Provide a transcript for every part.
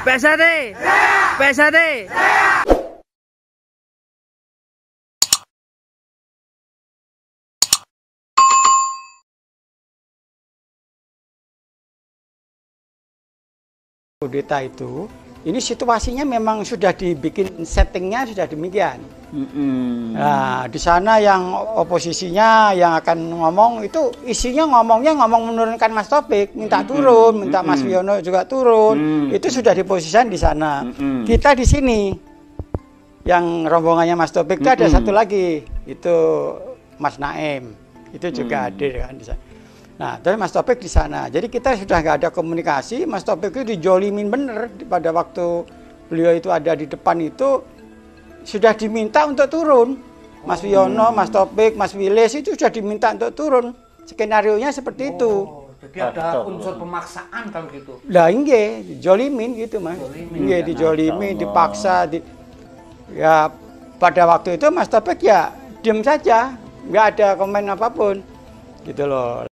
PSAD, PSAD. Kudeta itu, ini situasinya memang sudah dibikin settingnya sudah demikian. Nah, di sana yang oposisinya yang akan ngomong itu isinya ngomong menurunkan Mas Taufik, minta turun, minta Mas Wiono juga turun. Itu sudah diposisikan di sana. Kita di sini yang rombongannya Mas Taufik itu ada satu lagi, itu Mas Naim. Itu juga hadir kan di sana. Nah, tapi Mas Taufik di sana. Jadi kita sudah nggak ada komunikasi. Mas Taufik itu dijolimin bener pada waktu beliau itu ada di depan itu sudah diminta untuk turun. Mas Wiono, Mas Taufik, Mas Wilis itu sudah diminta untuk turun. Skenario-nya seperti itu. Jadi ada unsur pemaksaan kalau gitu. Lah inge, dijolimin gitu Mas. Inge dijolimin, dipaksa. Ya pada waktu itu Mas Taufik ya diam saja, nggak ada komen apapun, gitu loh.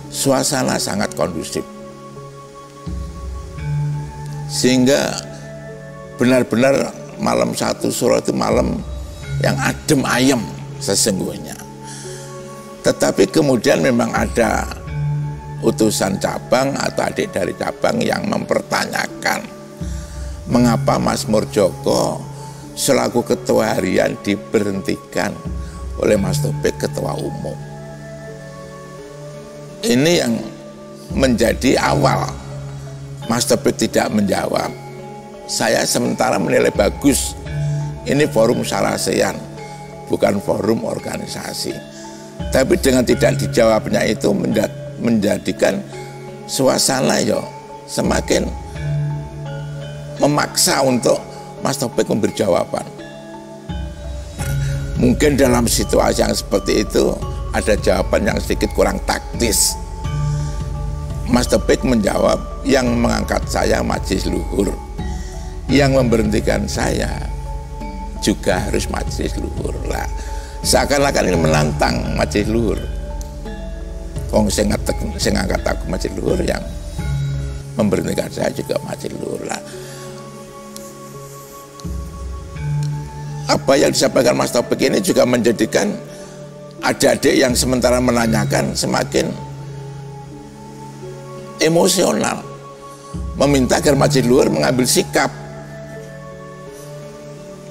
Suasana sangat kondusif sehingga benar-benar malam 1 Suro itu malam yang adem ayem sesungguhnya. Tetapi kemudian memang ada utusan cabang atau adik dari cabang yang mempertanyakan mengapa Mas Murdjoko selaku ketua harian diberhentikan oleh Mas Taufik ketua umum. Ini yang menjadi awal Mas Taufik tidak menjawab. Saya sementara menilai bagus. Ini forum Saraseyan, bukan forum organisasi. Tapi dengan tidak dijawabnya itu menjadikan suasana semakin memaksa untuk Mas Taufik memberi jawaban. Mungkin dalam situasi yang seperti itu ada jawaban yang sedikit kurang taktis. Mas Taufik menjawab, yang mengangkat saya majelis luhur, yang memberhentikan saya juga harus majelis luhur lah. Seakan-akan ini menantang majelis luhur. Wong sing ngangkat aku majelis luhur, yang memberhentikan saya juga majelis luhur lah. Apa yang disampaikan Mas Taufik ini juga menjadikan adik-adik yang sementara menanyakan semakin emosional, meminta agar majelis luhur mengambil sikap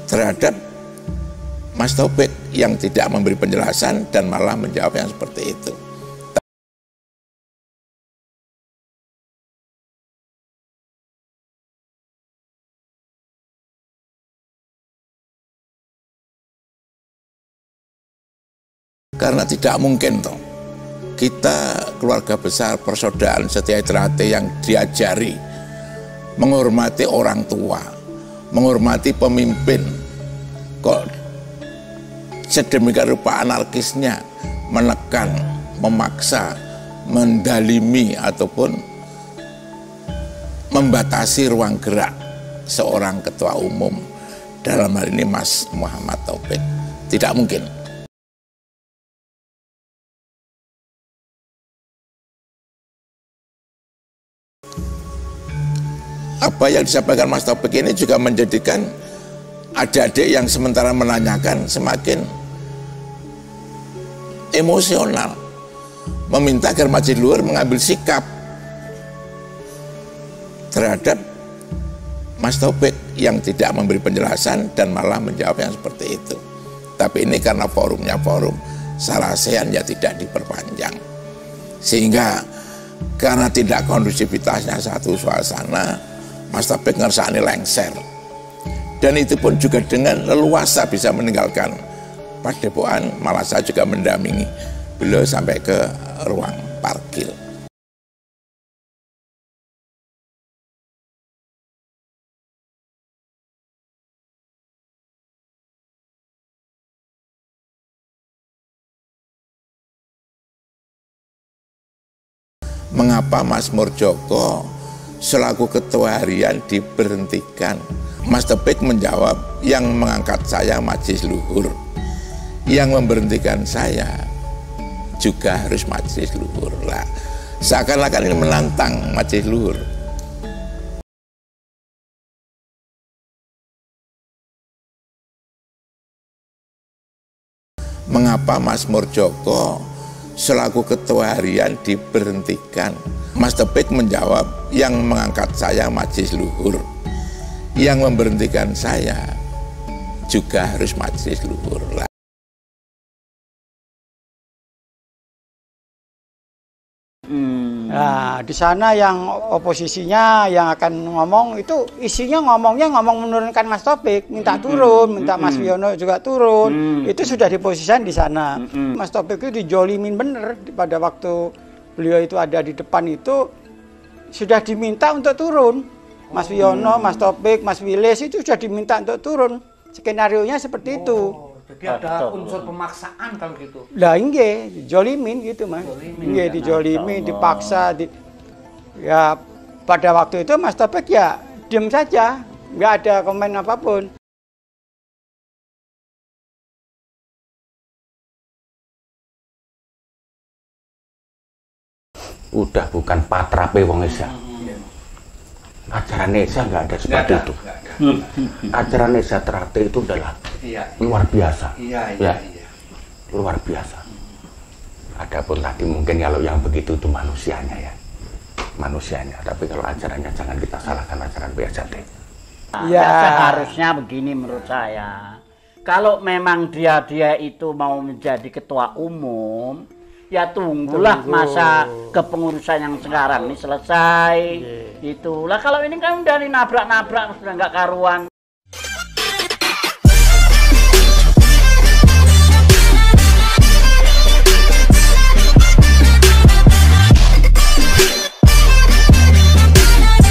terhadap Mas Taufik yang tidak memberi penjelasan dan malah menjawab yang seperti itu. Karena tidak mungkin kita keluarga besar persaudaraan Setia Trate yang diajari menghormati orang tua, menghormati pemimpin, kok sedemikian rupa anarkisnya menekan, memaksa, mendalimi ataupun membatasi ruang gerak seorang ketua umum, dalam hal ini Mas Muhammad Taufik. Tidak mungkin. Apa yang disampaikan Mas Taufik ini juga menjadikan adik-adik yang sementara menanyakan semakin emosional, meminta agar majelis luhur mengambil sikap terhadap Mas Taufik yang tidak memberi penjelasan dan malah menjawab yang seperti itu. Tapi ini karena forumnya forum Saraseyan ya tidak diperpanjang, sehingga karena tidak kondusivitasnya satu suasana, Mas Taufik ngersani lengser. Dan itu pun juga dengan leluasa bisa meninggalkan Padepokan, malah saya juga mendampingi beliau sampai ke ruang parkir. Mengapa Mas Murdjoko selaku ketua harian diberhentikan? Mas Taufik menjawab, yang mengangkat saya majelis luhur, yang memberhentikan saya juga harus majelis luhur lah. Seakan-akan ini menantang majelis luhur. Mengapa Mas Murdjoko selaku ketua harian diberhentikan? Mas Topik menjawab, yang mengangkat saya majelis luhur, yang memberhentikan saya juga harus majelis luhur. Nah, di sana yang oposisinya yang akan ngomong itu isinya ngomong menurunkan Mas Topik, minta turun, minta Mas Wiono juga turun. Itu sudah diposisikan di sana. Mas Topik itu dijolimin bener pada waktu beliau itu ada di depan itu sudah diminta untuk turun. Mas Wiono, Mas Topik, Mas Wilis itu sudah diminta untuk turun. Skenarionya seperti itu. Jadi ada unsur pemaksaan kalau gitu. Lah inge, dijolimin gitu Mas. Inge dijolimin, dipaksa. Ya pada waktu itu Mas Topik ya diam saja, nggak ada komen apapun. Udah bukan patrape wong Esa. Ajaran Esa nggak ada seperti itu. Ajaran Esa Trate itu adalah luar biasa. Luar biasa. Adapun tadi mungkin kalau yang begitu itu manusianya ya. Manusianya. Tapi kalau ajarannya jangan kita salahkan ajaran BSD. Ya seharusnya begini menurut saya. Kalau memang dia itu mau menjadi ketua umum, ya tunggulah masa kepengurusan yang sekarang ini selesai. Itulah kalau ini kan udah nabrak-nabrak sudah nggak karuan.